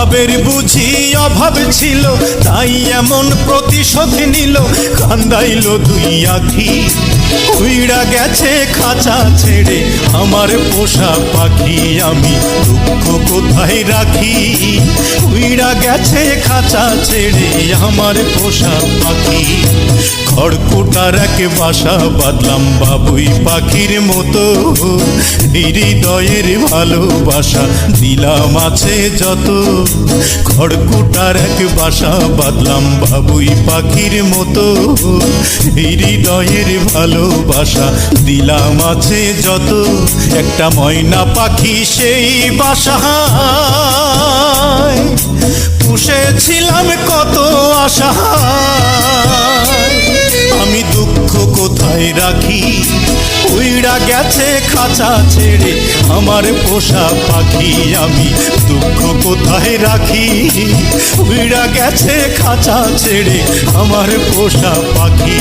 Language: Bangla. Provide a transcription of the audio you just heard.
ভাবের বুঝি অভাব ছিল, তাই এমন প্রতিশোধ নিল। কান্দাইল দুই আখি, উইড়া গেছে খাঁচা ছেড়ে আমার পোষা পাখি। আমি দুঃখ কোথায় রাখি, উইড়া গেছে খাঁচা ছেড়ে আমার পোষা পাখি। খড়কুটার এক বাসা বাঁধলাম বাবুই পাখির মতো, হৃদয়ের ভালোবাসা দিলাম আছে যত। খড়কুটার এক বাসা বাঁধলাম বাবুই পাখির মতো, হৃদয়ের ভালোবাসা দিলাম আছে যত। একটা ময়না পাখি সেই বাসায় পুষেছিলাম কত আশা। আমি দুঃখ কোথায় রাখি, উইড়া গেছে খাঁচা ছেড়ে আমার পোষা পাখি। আমি দুঃখ কোথায় রাখি, উইড়া গেছে খাঁচা ছেড়ে আমার পোষা পাখি।